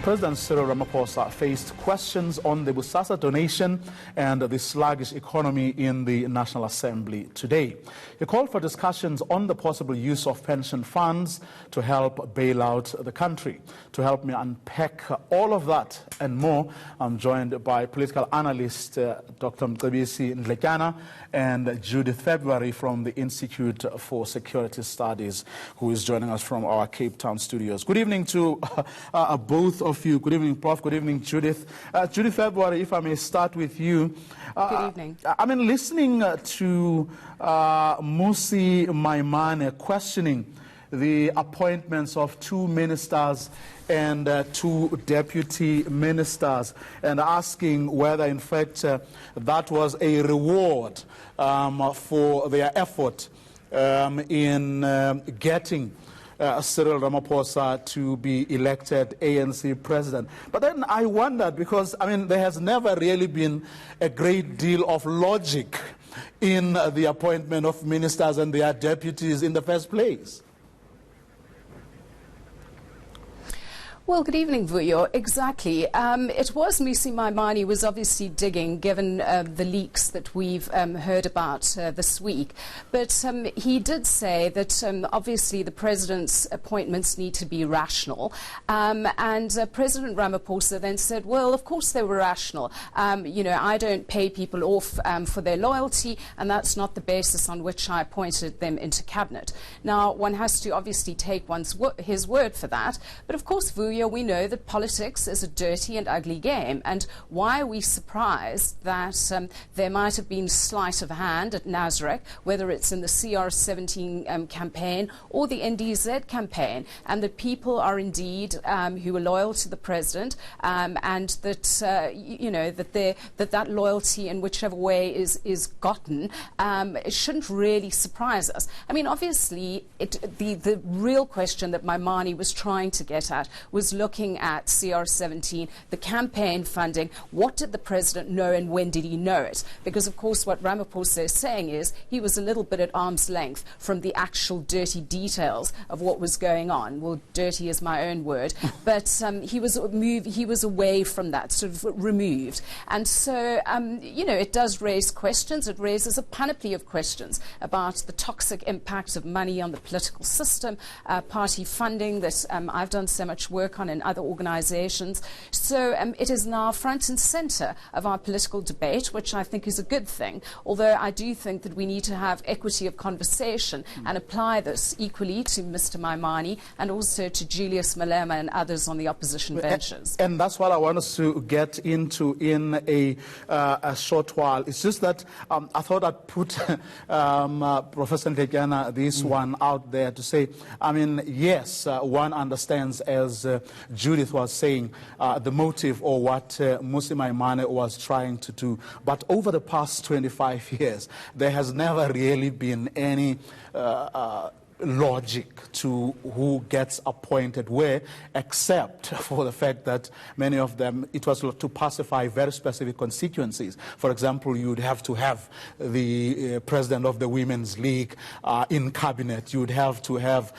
President Cyril Ramaphosa faced questions on the Bosasa donation and the sluggish economy in the National Assembly today. He called for discussions on the possible use of pension funds to help bail out the country. To help me unpack all of that and more, I'm joined by political analyst Dr. Ndlekana and Judith February from the Institute for Security Studies, who is joining us from our Cape Town studios. Good evening to both of you. Good evening, Prof. Good evening, Judith. Judith February, if I may start with you. Good evening. I mean, listening to Mmusi Maimane questioning the appointments of 2 ministers and 2 deputy ministers, and asking whether, in fact, that was a reward for their effort in getting Cyril Ramaphosa to be elected ANC president. But then I wondered, because, I mean, there has never really been a great deal of logic in the appointment of ministers and their deputies in the first place. Well, good evening, Vuyo. Exactly. It was Mmusi Maimane was obviously digging, given the leaks that we've heard about this week. But he did say that obviously the president's appointments need to be rational. And President Ramaphosa then said, well, of course they were rational. You know, I don't pay people off for their loyalty, and that's not the basis on which I appointed them into cabinet. Now, one has to obviously take his word for that. But of course, Vuyo, we know that politics is a dirty and ugly game, and why are we surprised that there might have been sleight of hand at Nazareth, whether it's in the CR17 campaign or the NDZ campaign, and that people are indeed who are loyal to the president, and that you know that loyalty in whichever way is gotten, it shouldn't really surprise us. I mean, obviously, the real question that Maimane was trying to get at was looking at CR17, the campaign funding. What did the president know and when did he know it? Because, of course, what Ramaphosa is saying is he was a little bit at arm's length from the actual dirty details of what was going on. Well, dirty is my own word. But he was away from that, sort of removed. And so, you know, it does raise questions. It raises a panoply of questions about the toxic impact of money on the political system, party funding that I've done so much work on in other organizations. So it is now front and center of our political debate, which I think is a good thing, although I do think that we need to have equity of conversation and apply this equally to Mr. Maimane and also to Julius Malema and others on the opposition benches. And that's what I want us to get into in a short while. It's just that I thought I'd put Professor Ndlekana this one out there to say, I mean, yes, one understands, as Judith was saying, the motive or what Mmusi Maimane was trying to do. But over the past 25 years, there has never really been any logic to who gets appointed where, except for the fact that many of them, it was to pacify very specific constituencies. For example, you'd have to have the president of the Women's League in cabinet. You'd have to have,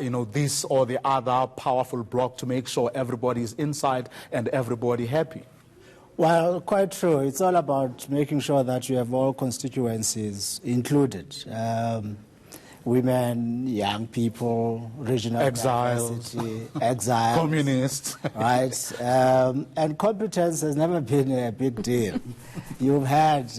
you know, this or the other powerful bloc to make sure everybody is inside and everybody happy. Well, quite true. It's all about making sure that you have all constituencies included. Women, young people, regional exiles, exiles, communists, right? And competence has never been a big deal. You've had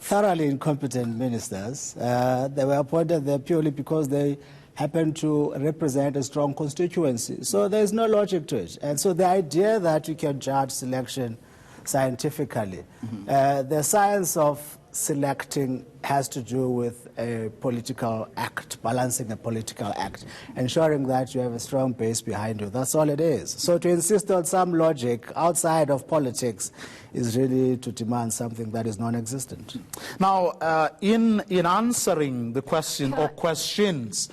thoroughly incompetent ministers. They were appointed there purely because they happen to represent a strong constituency. So there's no logic to it. And so the idea that you can judge selection scientifically, the science of selecting has to do with a political act, balancing a political act, ensuring that you have a strong base behind you. That's all it is. So to insist on some logic outside of politics is really to demand something that is non-existent. Now, in answering the question or questions,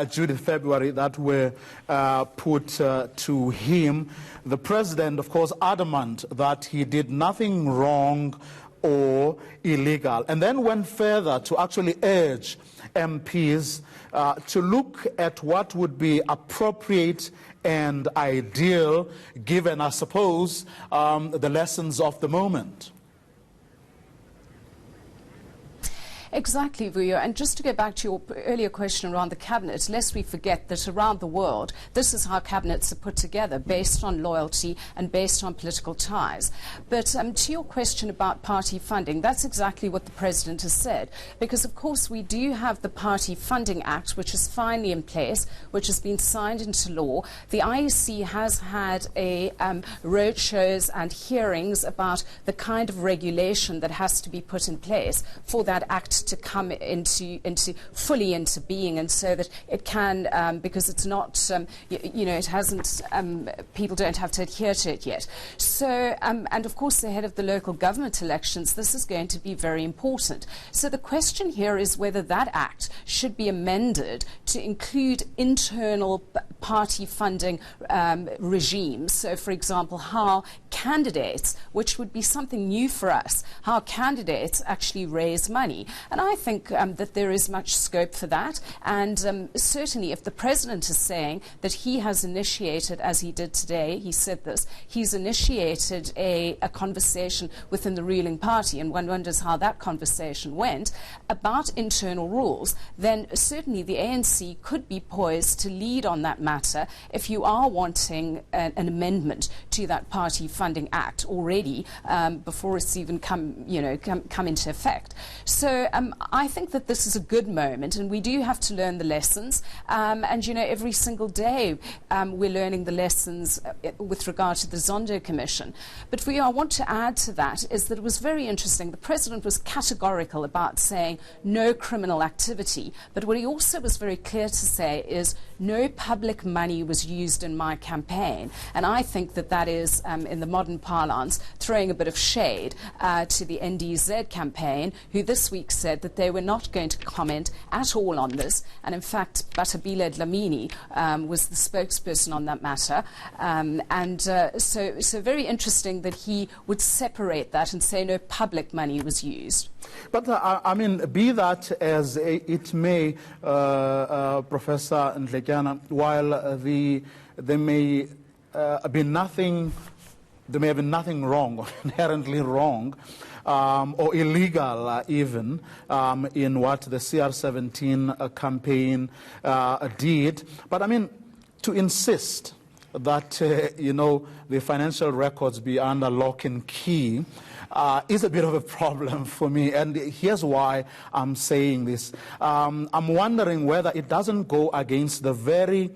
Judith February, that were put to him, the president, of course, adamant that he did nothing wrong or illegal, and then went further to actually urge MPs to look at what would be appropriate and ideal, given, I suppose, the lessons of the moment. Exactly, Vuyo. And just to go back to your earlier question around the cabinet, lest we forget that around the world, this is how cabinets are put together, based on loyalty and based on political ties. But to your question about party funding, that's exactly what the President has said. Because, of course, we do have the Party Funding Act, which is finally in place, which has been signed into law. The IEC has had roadshows and hearings about the kind of regulation that has to be put in place for that act to come fully into being, and so that it can, because it's not, it hasn't, people don't have to adhere to it yet. So, and of course, ahead of the local government elections, this is going to be very important. So the question here is whether that act should be amended to include internal party funding regimes. So, for example, how candidates, which would be something new for us, how candidates actually raise money. And I think that there is much scope for that. And certainly if the President is saying that he has initiated, as he did today, he said this, he's initiated a conversation within the ruling party, and one wonders how that conversation went, about internal rules, then certainly the ANC could be poised to lead on that matter if you are wanting an amendment to that Party Funding Act already before it's even come into effect. So I think that this is a good moment, and we do have to learn the lessons. And every single day we're learning the lessons with regard to the Zondo Commission. But I want to add to that is that it was very interesting. The President was categorical about saying no criminal activity, but what he also was very clear to say is no public money was used in my campaign. And I think that that is, in the modern parlance, throwing a bit of shade to the NDZ campaign, who this week said that they were not going to comment at all on this. And in fact, Batabile Dlamini was the spokesperson on that matter. So very interesting that he would separate that and say no public money was used. But, I mean, be that as it may, Professor Ndlekana, while there may have been nothing wrong, or inherently wrong, or illegal even, in what the CR17 campaign did. But, I mean, to insist that, the financial records be under lock and key is a bit of a problem for me. And here's why I'm saying this. I'm wondering whether it doesn't go against the very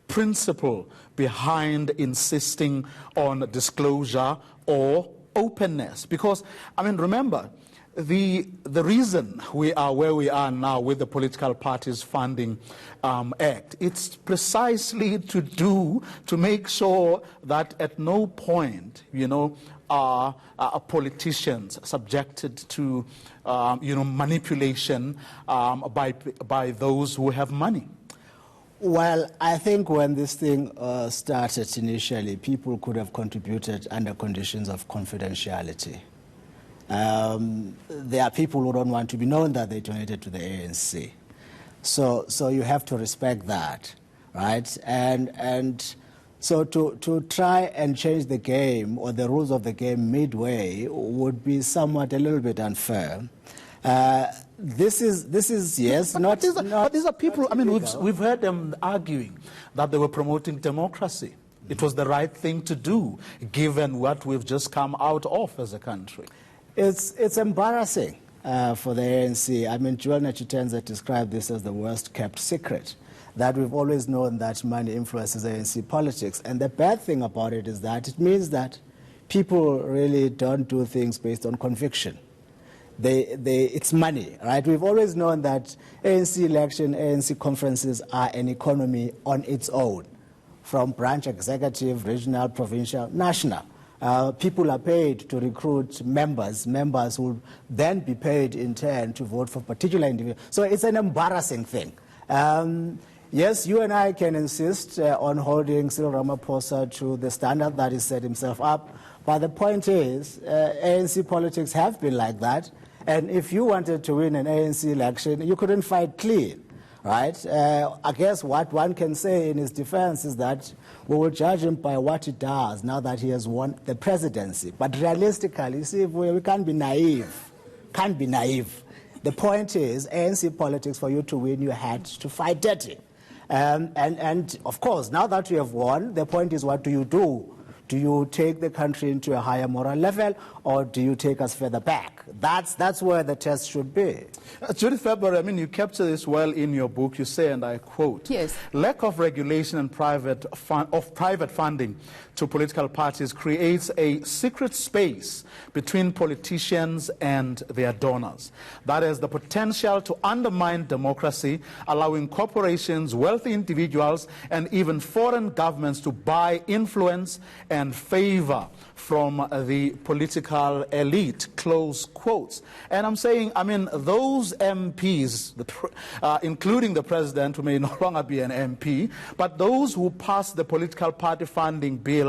principle behind insisting on disclosure or openness. Because, I mean, remember, the reason we are where we are now with the Political Parties Funding Act, it's precisely to make sure that at no point, are politicians subjected to, manipulation by those who have money. Well, I think when this thing started initially, people could have contributed under conditions of confidentiality. There are people who don't want to be known that they donated to the ANC. So you have to respect that, right? And so to try and change the game or the rules of the game midway would be somewhat a little bit unfair. This is yes, but these are people. I mean, we've heard them arguing that they were promoting democracy. It was the right thing to do, given what we've just come out of as a country. It's embarrassing for the ANC. I mean, Joel Nachitenza described this as the worst-kept secret, that we've always known that money influences ANC politics. And the bad thing about it is that it means that people really don't do things based on conviction. It's money, right? We've always known that ANC election, ANC conferences are an economy on its own, from branch executive, regional, provincial, national. People are paid to recruit members who then be paid in turn to vote for particular individuals. So it's an embarrassing thing. Yes, you and I can insist on holding Cyril Ramaphosa to the standard that he set himself up, but the point is, ANC politics have been like that, and if you wanted to win an ANC election, you couldn't fight clean, right? I guess what one can say in his defense is that we will judge him by what he does now that he has won the presidency. But realistically, you see, we can't be naive. Can't be naive. The point is, ANC politics, for you to win, you had to fight dirty. And of course, now that you have won, the point is, what do you do? Do you take the country into a higher moral level, or do you take us further back? That's where the test should be. Judith February, I mean, you capture this well in your book. You say, and I quote, yes, lack of regulation and private funding to political parties creates a secret space between politicians and their donors. That has the potential to undermine democracy, allowing corporations, wealthy individuals, and even foreign governments to buy influence and favor from the political elite, close quotes. And I'm saying, I mean, those MPs, including the president, who may no longer be an MP, but those who passed the political party funding bill,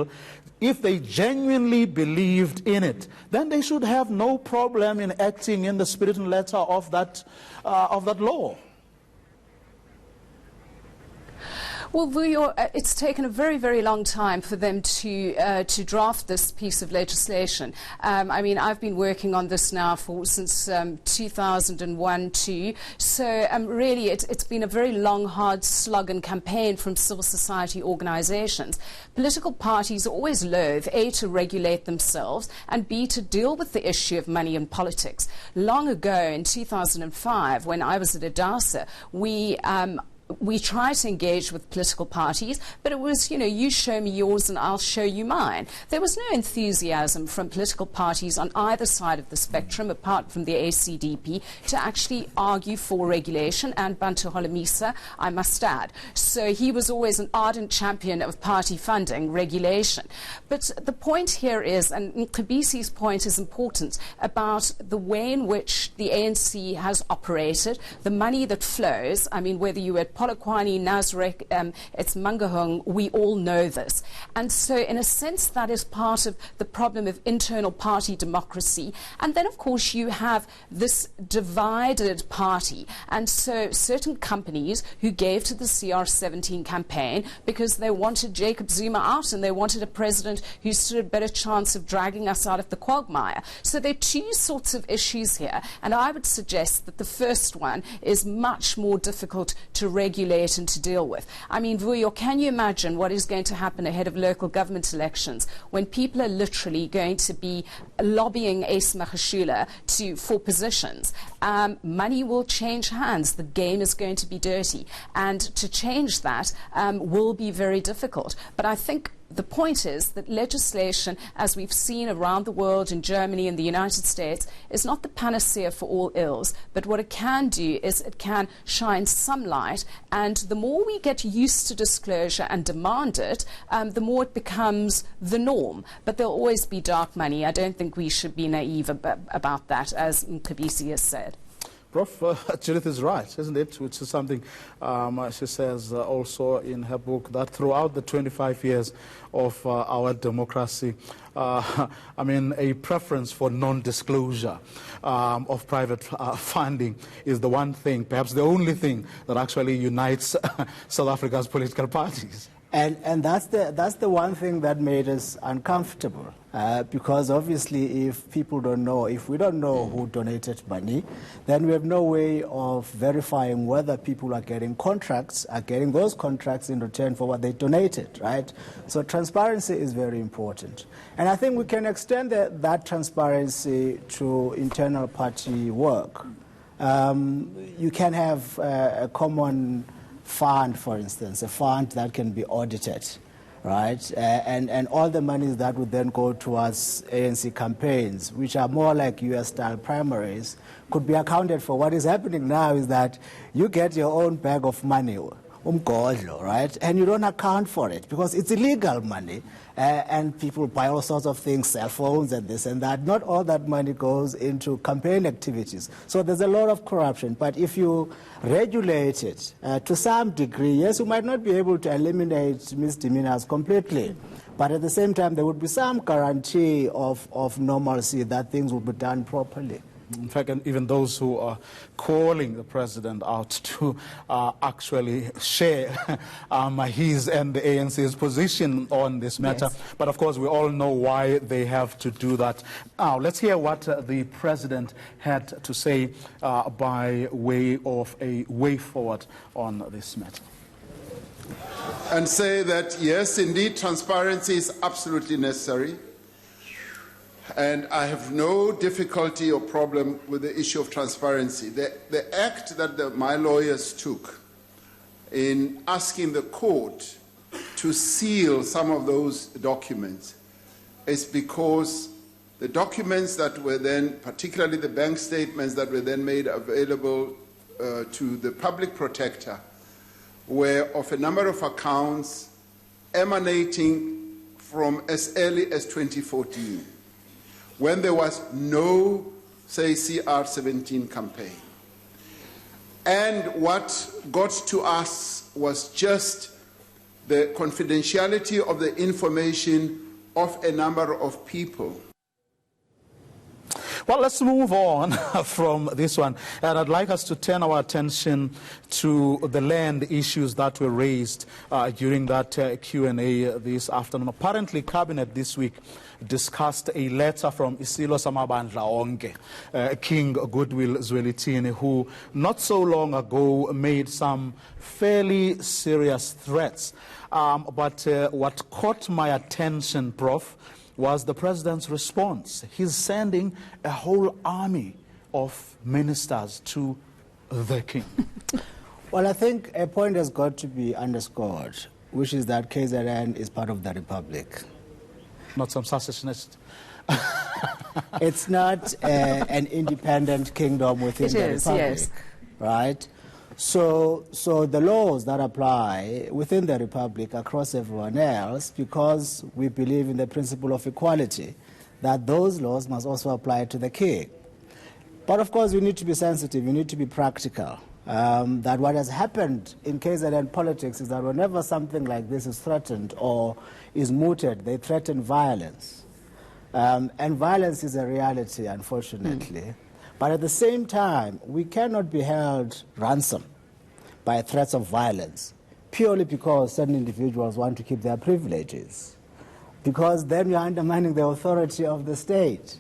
if they genuinely believed in it, then they should have no problem in acting in the spirit and letter of that law. Well, Vuyo, it's taken a very, very long time for them to draft this piece of legislation. I mean, I've been working on this now since 2001 too. So really, it's been a very long, hard slug and campaign from civil society organisations. Political parties are always loath, A, to regulate themselves, and B, to deal with the issue of money in politics. Long ago, in 2005, when I was at Adasa, we try to engage with political parties, but it was, you know, you show me yours and I'll show you mine. There was no enthusiasm from political parties on either side of the spectrum, apart from the ACDP, to actually argue for regulation, and Bantu Holomisa, I must add. So he was always an ardent champion of party funding regulation. But the point here is, and Khabisi's point is important, about the way in which the ANC has operated, the money that flows. I mean, whether you at Polokwane, Nasrec, it's Mangahung, we all know this. And so in a sense that is part of the problem of internal party democracy. And then of course you have this divided party. And so certain companies who gave to the CR17 campaign because they wanted Jacob Zuma out and they wanted a president who stood a better chance of dragging us out of the quagmire. So there are two sorts of issues here. And I would suggest that the first one is much more difficult to regulate and to deal with. I mean, Vuyo, can you imagine what is going to happen ahead of local government elections when people are literally going to be lobbying Ace Magashula for positions? Money will change hands. The game is going to be dirty. And to change that will be very difficult. But I think the point is that legislation, as we've seen around the world, in Germany and the United States, is not the panacea for all ills. But what it can do is it can shine some light. And the more we get used to disclosure and demand it, the more it becomes the norm. But there'll always be dark money. I don't think we should be naive about that, as Khabisi has said. Prof, Judith is right, isn't it? Which is something she says also in her book, that throughout the 25 years of our democracy, I mean, a preference for non-disclosure of private funding is the one thing, perhaps the only thing, that actually unites South Africa's political parties. And that's the one thing that made us uncomfortable, because obviously if people don't know, if we don't know who donated money, then we have no way of verifying whether people are getting those contracts in return for what they donated, right? So transparency is very important. And I think we can extend that transparency to internal party work. You can have a common fund, for instance, a fund that can be audited, right? And all the monies that would then go towards ANC campaigns, which are more like US-style primaries, could be accounted for. What is happening now is that you get your own bag of money, right? And you don't account for it because it's illegal money. And people buy all sorts of things, cell phones and this and that. Not all that money goes into campaign activities. So there's a lot of corruption. But if you regulate it to some degree, yes, you might not be able to eliminate misdemeanors completely. But at the same time, there would be some guarantee of normalcy that things will be done properly. In fact, and even those who are calling the president out to actually share his and the ANC's position on this matter. Yes. But of course, we all know why they have to do that. Now, let's hear what the president had to say by way of a way forward on this matter. And say that, yes, indeed, transparency is absolutely necessary. And I have no difficulty or problem with the issue of transparency. The act that my lawyers took in asking the court to seal some of those documents is because the documents that were then, particularly the bank statements that were then made available to the public protector, were of a number of accounts emanating from as early as 2014. When there was no, say, CR17 campaign. And what got to us was just the confidentiality of the information of a number of people. Well, let's move on from this one. And I'd like us to turn our attention to the land issues that were raised during that Q&A this afternoon. Apparently, Cabinet this week discussed a letter from Isilo Samabandla Onke, King Goodwill Zwelithini, who not so long ago made some fairly serious threats. But what caught my attention, Prof, was the president's response. He's sending a whole army of ministers to the king. Well, I think a point has got to be underscored, which is that KZN is part of the Republic. Not some secessionist. It's not an independent kingdom within the Republic, yes. Right? So the laws that apply within the Republic across everyone else, because we believe in the principle of equality, that those laws must also apply to the king. But of course, we need to be sensitive, we need to be practical. That what has happened in KZN politics is that whenever something like this is threatened or is mooted, they threaten violence. And violence is a reality, unfortunately. But at the same time, we cannot be held ransom by threats of violence purely because certain individuals want to keep their privileges. Because then you're undermining the authority of the state.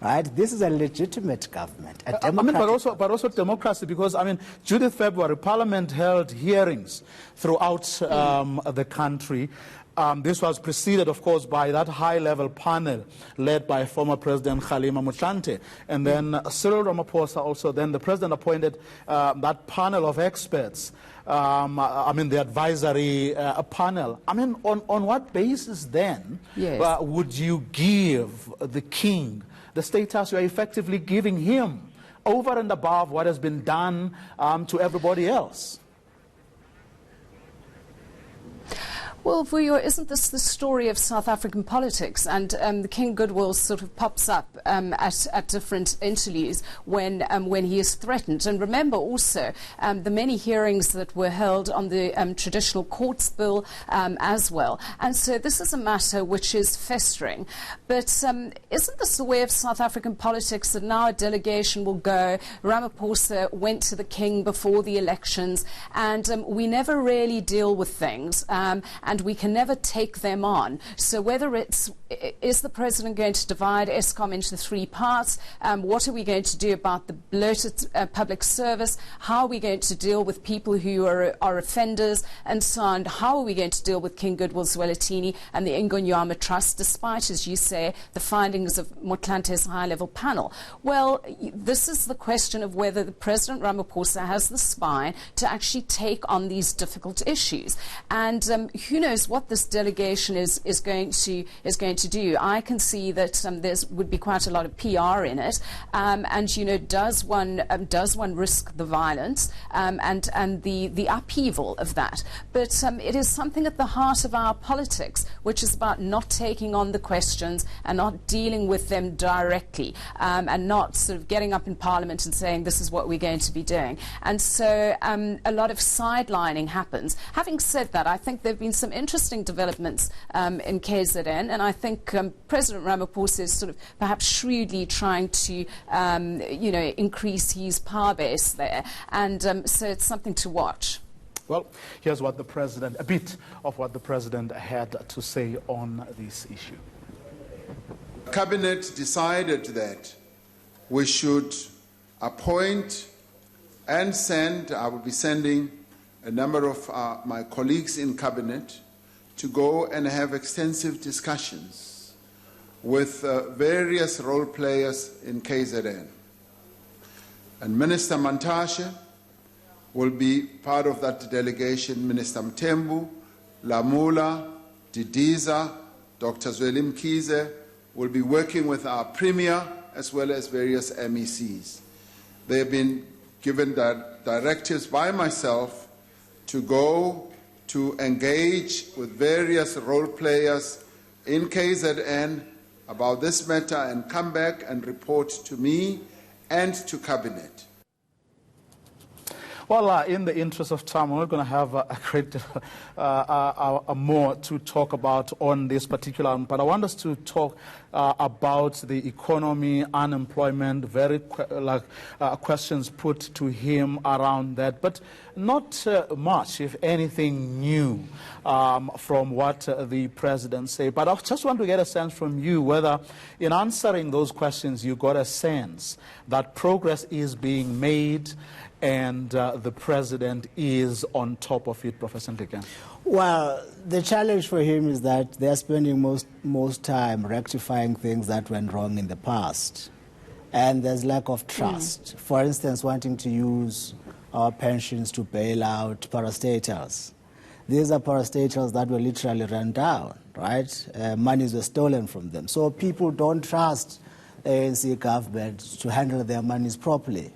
Right? This is a legitimate government, a democratic but also democracy, because, Judith February, Parliament held hearings throughout the country. This was preceded, of course, by that high-level panel led by former President Kgalema Motlanthe. And then Cyril Ramaphosa also, then the president appointed that panel of experts, the advisory panel. On what basis then would you give the king the status you are effectively giving him over and above what has been done to everybody else? Well, Vuyo, isn't this the story of South African politics? And the King Goodwill sort of pops up at different interviews when he is threatened. And remember also the many hearings that were held on the traditional courts bill as well. And so this is a matter which is festering. But isn't this the way of South African politics, that now a delegation will go? Ramaphosa went to the King before the elections, and we never really deal with things. And we can never take them on. So whether is the president going to divide Eskom into three parts? What are we going to do about the bloated public service? How are we going to deal with people who are offenders and so on? How are we going to deal with King Goodwill Zwelithini and the Ingonyama Trust, despite, as you say, the findings of Motlante's high-level panel? Well, this is the question of whether the President Ramaphosa has the spine to actually take on these difficult issues. And who knows what this delegation is going to do. I can see that there would be quite a lot of PR in it, and does one risk the violence and the upheaval of that? But it is something at the heart of our politics, which is about not taking on the questions and not dealing with them directly, and not sort of getting up in Parliament and saying this is what we're going to be doing. And so a lot of sidelining happens. Having said that, I think there have been some interesting developments in KZN, and I think President Ramaphosa is sort of perhaps shrewdly trying to, increase his power base there, and so it's something to watch. Well, here's what a bit of what the president had to say on this issue. Cabinet decided that we should appoint and send, I will be sending a number of my colleagues in cabinet to go and have extensive discussions with various role players in KZN. And Minister Mantashe will be part of that delegation. Minister Mthembu, Lamula, Didiza, Dr. Zweli Mkhize will be working with our Premier as well as various MECs. They have been given directives by myself to go to engage with various role players in KZN about this matter and come back and report to me and to Cabinet. Well, in the interest of time, we're not going to have a great more to talk about on this particular one, but I want us to talk about the economy, unemployment, questions put to him around that, but not much, if anything, new from what the president said. But I just want to get a sense from you whether in answering those questions you got a sense that progress is being made and the president is on top of it, Professor Ndike. Well, the challenge for him is that they're spending most time rectifying things that went wrong in the past. And there's lack of trust. For instance, wanting to use our pensions to bail out parastatals. These are parastatals that were literally run down, right? Monies were stolen from them. So people don't trust the ANC government to handle their monies properly.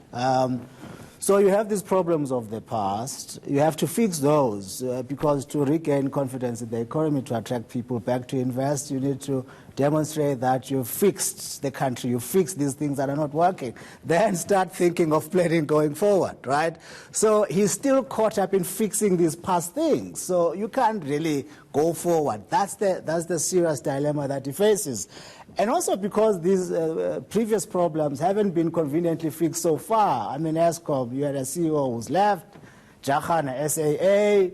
So you have these problems of the past. You have to fix those because to regain confidence in the economy, to attract people back to invest, you need to demonstrate that you've fixed the country, you've fixed these things that are not working. Then start thinking of planning going forward, right? So he's still caught up in fixing these past things. So you can't really go forward. That's the serious dilemma that he faces. And also because these previous problems haven't been conveniently fixed so far. I mean, ESCOM, you had a CEO who's left, Jahan, SAA,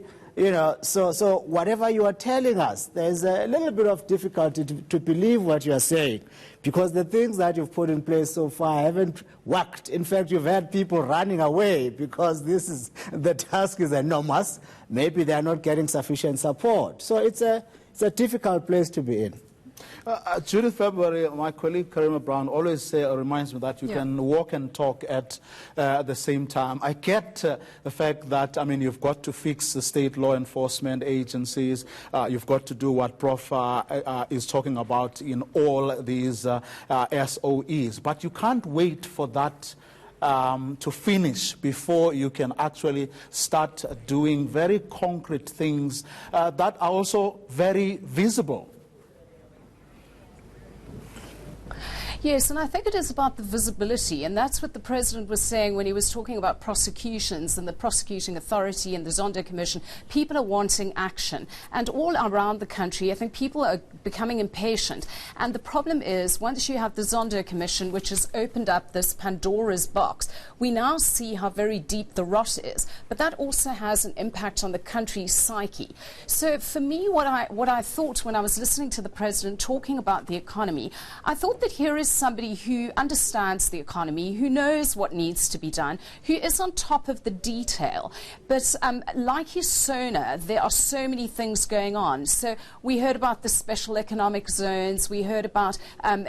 so whatever you are telling us, there's a little bit of difficulty to believe what you are saying because the things that you've put in place so far haven't worked. In fact, you've had people running away because the task is enormous. Maybe they're not getting sufficient support. So it's a difficult place to be in. Judith February, my colleague Karima Brown always reminds me that you can walk and talk at the same time. I get the fact that, you've got to fix the state law enforcement agencies. You've got to do what Prof is talking about in all these SOEs. But you can't wait for that to finish before you can actually start doing very concrete things that are also very visible. Yes, and I think it is about the visibility, and that's what the president was saying when he was talking about prosecutions and the prosecuting authority and the Zondo Commission. People are wanting action, and all around the country, I think people are becoming impatient. And the problem is, once you have the Zondo Commission, which has opened up this Pandora's box, we now see how very deep the rot is. But that also has an impact on the country's psyche. So for me, what I thought when I was listening to the president talking about the economy, I thought that here is somebody who understands the economy, who knows what needs to be done, who is on top of the detail. But like his Sona, there are so many things going on. So we heard about the special economic zones. We heard about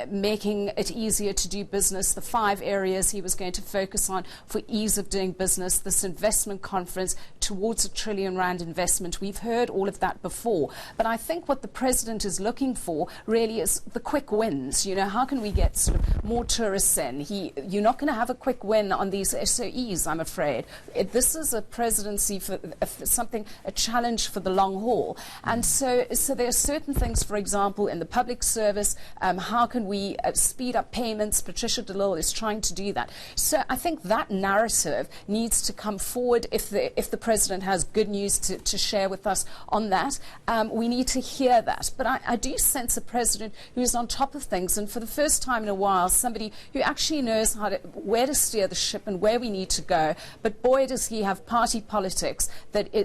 making it easier to do business, the 5 areas he was going to focus on for ease of doing business, this investment conference towards R1 trillion investment. We've heard all of that before. But I think what the president is looking for really is the quick wins. How can we get get sort of more tourists in. You're not going to have a quick win on these SOEs, I'm afraid. This is a presidency for a challenge for the long haul. And so there are certain things, for example, in the public service, how can we speed up payments? Patricia de Lille is trying to do that. So I think that narrative needs to come forward. If the president has good news to share with us on that, we need to hear that. But I do sense a president who is on top of things, and for the first time in a while, somebody who actually knows where to steer the ship and where we need to go. But boy, does he have party politics,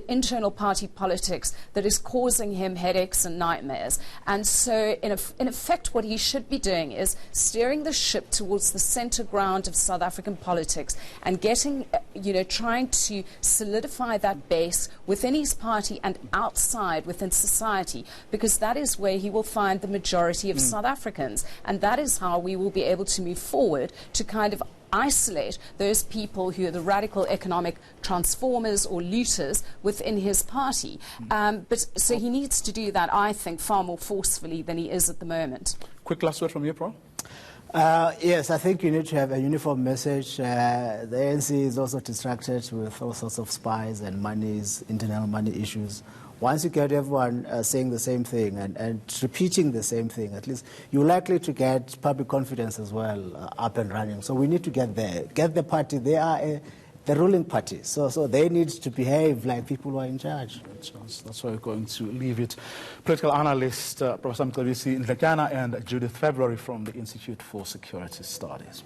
internal party politics, that is causing him headaches and nightmares. And so, in effect, what he should be doing is steering the ship towards the centre ground of South African politics and getting, trying to solidify that base within his party and outside within society, because that is where he will find the majority of South Africans. And that is how we will be able to move forward to kind of isolate those people who are the radical economic transformers or looters within his party. So he needs to do that, I think, far more forcefully than he is at the moment. Quick last word from you, Paul. Yes, I think you need to have a uniform message. The ANC is also distracted with all sorts of spies and internal money issues. Once you get everyone saying the same thing and repeating the same thing, at least you're likely to get public confidence as well up and running. So we need to get there. Get the party. They are the ruling party. So they need to behave like people who are in charge. That's why we're going to leave it. Political analyst Professor Mcebisi Ndlekana and Judith February from the Institute for Security Studies.